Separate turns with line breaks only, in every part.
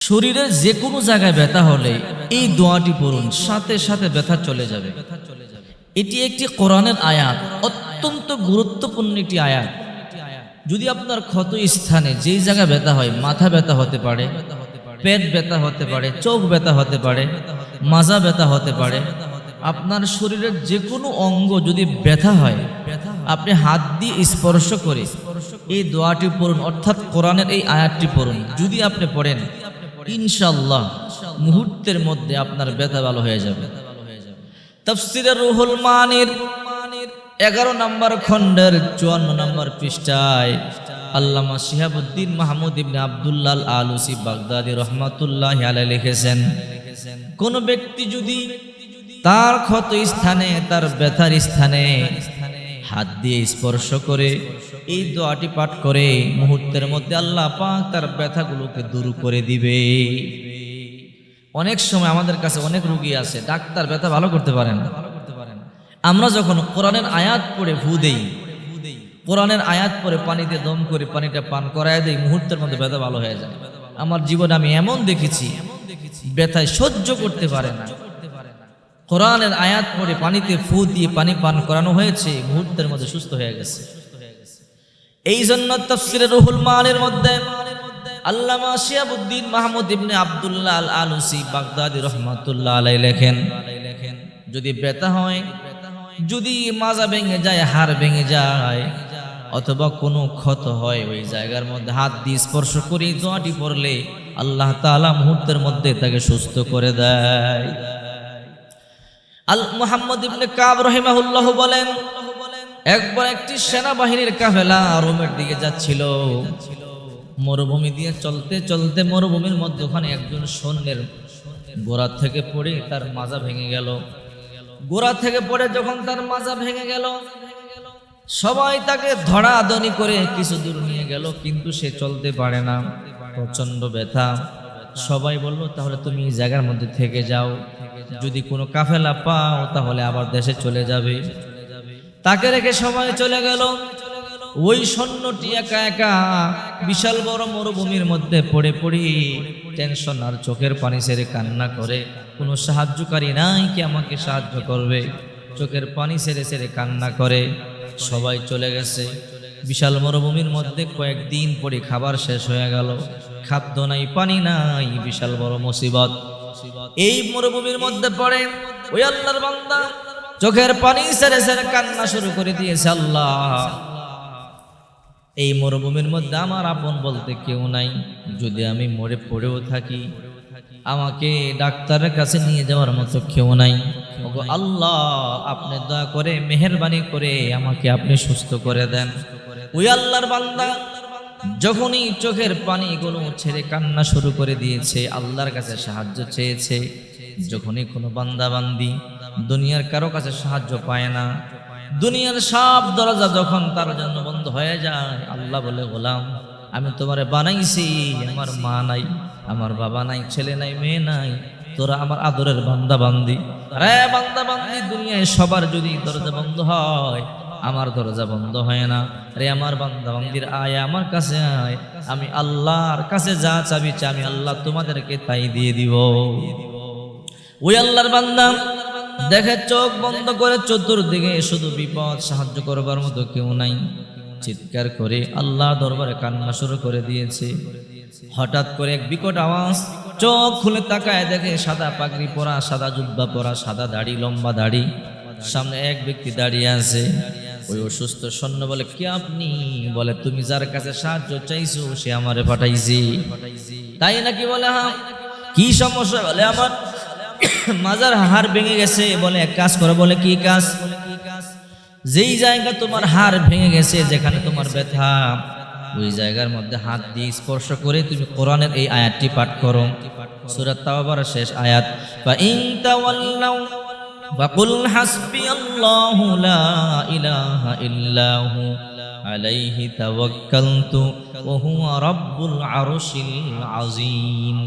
শরীরের যে কোনো জায়গায় ব্যথা হলে এই দোয়াটি পড়ুন, সাথে সাথে ব্যথা চলে যাবে। এটি একটি কোরআনের আয়াত, অত্যন্ত গুরুত্বপূর্ণ একটি আয়াত। যদি আপনার ক্ষত স্থানে যেই জায়গায় ব্যথা হয়, মাথা ব্যথা হতে পারে, পেট ব্যথা হতে পারে, চোখ ব্যথা হতে পারে, মাজা ব্যথা হতে পারে, আপনার শরীরের যে কোনো অঙ্গ যদি ব্যথা হয়, আপনি হাত দিয়ে স্পর্শ করে এই দোয়াটি পড়ুন, অর্থাৎ কোরআনের এই আয়াতটি পড়ুন। যদি আপনি পড়েন, ইনশাআল্লাহ মুহূর্তের মধ্যে আপনার ব্যথা ভালো হয়ে যাবে। তাফসীরে রুহুল মানির 11 নম্বর খণ্ডের 54 নম্বর পৃষ্ঠায় আল্লামা শিহাবুদ্দিন মাহমুদ ইবনে আব্দুল্লাহ আল আলুসি বাগদাদি রহমাতুল্লাহি আলাইহি লিখেছেন, কোন ব্যক্তি যদি তার ক্ষত স্থানে, তার ব্যথার স্থানে হাত দিয়ে স্পর্শ করে এই দোয়াটি পাঠ করে, মুহূর্তের মধ্যে আল্লাহ পাক তার ব্যথাগুলোকে দূর করে দিবে। অনেক সময় আমাদের কাছে অনেক রোগী আছে, ডাক্তার ব্যথা ভালো করতে পারেন না। আমরা যখন কোরআনের আয়াত পড়ে ফু দেই, কোরআনের আয়াত পড়ে পানিতে দম করে পানিটা পান করায় দেই, মুহূর্তের মধ্যে ব্যথা ভালো হয়ে যায়। আমার জীবনে আমি এমন দেখেছি, ব্যথায় সহ্য করতে পারে না, কোরআনের আয়াত পড়ে পানিতে ফু দিয়ে পানি পান করানো হয়েছে, মুহূর্তের মধ্যে সুস্থ হয়ে গেছে। এই জন্য তাফসীরে রুহুল মানির মধ্যে আল্লামা শিহাবুদ্দিন মাহমুদ ইবনে আব্দুল্লাহ আল আলুসি বাগদাদি রহমাতুল্লাহ আলাইহি লেখেন, যদি ব্যথা হয়, যদি মাজা ভেঙে যায়, হাড় ভেঙে যায়, অথবা কোনো ক্ষত হয়, ওই জায়গার মধ্যে হাত দিয়ে স্পর্শ করে দোয়াটি পড়লে আল্লাহ তাআলা মুহূর্তের মধ্যে তাকে সুস্থ করে দেয়। আল মুহাম্মদ ইবনে কাব রাহিমাহুল্লাহ বলেন, একবার একটি সেনাবাহিনীর কাফেলা রোমের দিকে যাচ্ছিল। মরুভূমি দিয়ে চলতে চলতে মরুভূমির মধ্যখানে একজন সৈন্যের গোড়া থেকে পড়ে তার মাজা ভেঙে গেল। গোড়া থেকে পড়ে যখন তার মাজা ভেঙে গেল, সবাই তাকে ধরাধরি করে কিছু দূর নিয়ে গেল, কিন্তু সে চলতে পারে না, প্রচন্ড ব্যথা। সবাই বলল, তাহলে তুমি এই জায়গার মধ্যে থেকে যাও, যদি কোনো কাফেলা পাও তাহলে আবার দেশে চলে যাবে। তাকে রেখে সবাই চলে গেল। ওই সৈন্যটি একা একা বিশাল বড় মরুভূমির মধ্যে পড়ে পড়ে টেনশন আর চোখের পানি ছেড়ে কান্না করে, কোনো সাহায্যকারী নাই কি আমাকে সাহায্য করবে, চোখের পানি ছেড়ে ছেড়ে কান্না করে। সবাই চলে গেছে। বিশাল মরুভূমির মধ্যে কয়েকদিন পরে খাবার শেষ হয়ে গেল, খাদ্য নাই, পানি নাই, বিশাল বড় মুসিবত। এই মরুভূমির মধ্যে পড়ে ওই আল্লাহর বান্দা চোখের পানি ছেড়ে ছেড়ে কান্না শুরু করে দিয়েছে, আল্লাহ, এই মরুভূমির মধ্যে আমার আপন বলতে কেউ নাই, যদি আমি মরে পড়েও থাকি, আমাকে ডাক্তারের কাছে নিয়ে যাওয়ার মতো কেউ নাই। ওগো আল্লাহ, আপনি দয়া করে মেহেরবানি করে আমাকে আপনি সুস্থ করে দেন। ওই আল্লাহর বান্দা যখনই চোখের পানিগুলো ছেড়ে কান্না শুরু করে দিয়েছে, আল্লাহর কাছে সাহায্য চেয়েছে। যখনই কোনো বান্দা বান্দি দুনিয়ার কারো কাছে সাহায্য পায় না, দুনিয়ার সব দরজা যখন তার জন্য বন্ধ হয়ে যায়, আল্লাহ বলে, গোলাম, আমি তোমারে বানাইছি, আমার মা নাই, আমার বাবা নাই, ছেলে নাই, মেয়ে নাই, তোরা আমার আদরের বান্দা বান্দি। রে বান্দা বান্দি, দুনিয়ায় সবার যদি দরজা বন্ধ হয়, আমার দরজা বন্ধ হয় না। রে আমার বান্দা বান্দির, আয় আমার কাছে আয়, আমি আল্লাহর কাছে যা চাবি আমি আল্লাহ তোমাদেরকে তাই দিয়ে দিব। ওই আল্লাহর বান্দা দেখে চোখ বন্ধ করে চতুর্দিকে শুধু বিপদ, সাহায্য করবার মতো কেউ নাই, চিৎকার করে আল্লাহ দরবারে কান্না শুরু করে দিয়েছে। হঠাৎ করে এক বিকট আওয়াজ, চোখ খুলে তাকায় দেখে সাদা পাগড়ি পরা, সাদা জুব্বা পরা, সাদা দাড়ি, লম্বা দাড়ি, সামনে এক ব্যক্তি দাঁড়িয়ে আছে। ওই অসুস্থ সৈন্য বলে, কে আপনি? বলে, তুমি যার কাছে সাহায্য চাইছো সে আমারে পাঠাইছি। তাই নাকি? বলে, হ্যাঁ। কি সমস্যা? বলে, আমার মাজার হাড় ভেঙে গেছে। বলে, এক কাজ করো। বলে, কি কাজ? যেই জায়গা তোমার হাড় ভেঙে গেছে, যেখানে তোমার ব্যথা, ওই জায়গার মধ্যে হাত দিয়ে স্পর্শ করে তুমি কোরআনের এই আয়াতটি পাঠ করো, সূরা তাওবার শেষ আয়াত, ফা ইন তাওয়াল্লাউ ফাকুল হাসবিয়াল্লাহু লা ইলাহা ইল্লাহু আলাইহি তাওয়াক্কালতু ওয়া হুয়া রাব্বুল আরশিল আযীম।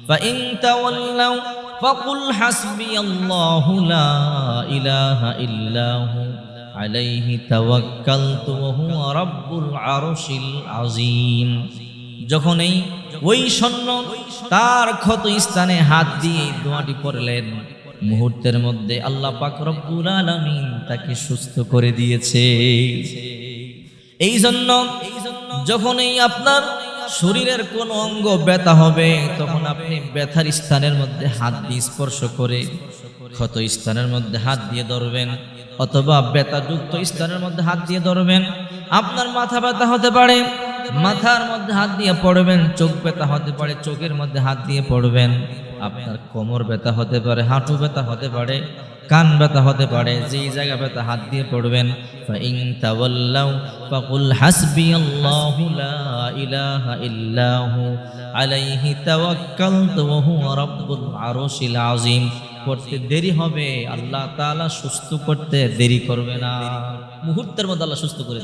ফা ইন তাওয়াল্লাউ ফাকুল হাসবিয়াল্লাহু লা ইলাহা ইল্লাহু আলাইহি তাওয়াক্কালতু ওয়া হুয়া রাব্বুল আরশিল আযীম। যখনই ওই সৈন্য তার ক্ষত স্থানে হাত দিয়ে এই দোয়াটি পড়লেন, মুহূর্তের মধ্যে আল্লাহ পাক রব্বুল আলামিন তাকে সুস্থ করে দিয়েছে। এই জন্য যখনই আপনার শরীরের কোন অঙ্গ ব্যথা হবে, তখন আপনি ব্যথার স্থানের মধ্যে হাত দিয়ে স্পর্শ করে ক্ষত স্থানের মধ্যে হাত দিয়ে ধরবেন, অথবা ব্যথাযুক্ত স্থানের মধ্যে হাত দিয়ে ধরবেন। আপনার মাথা ব্যথা হতে পারে, মাথার মধ্যে হাত দিয়ে পড়বেন। চোখ ব্যথা হতে পারে, চোখের মধ্যে হাত দিয়ে পড়বেন। আপনার কোমর ব্যথা হতে পারে, হাঁটু ব্যথা হতে পারে, কান ব্যথা হতে পারে, যেই জায়গা ব্যথা হাত দিয়ে পড়বেন। ফাইন তাওয়াল্লাউ ফাকুল হাসবিয়াল্লাহু লা ইলাহা ইল্লাহু আলাইহি তাওয়াক্কালতু ওয়া হুয়া রাব্বুল আরশিল আযীম। করতে দেরি হবে, আল্লাহ তাআলা সুস্থ করতে দেরি করবে না, মুহূর্তের মধ্যে আল্লাহ সুস্থ করে দেবে।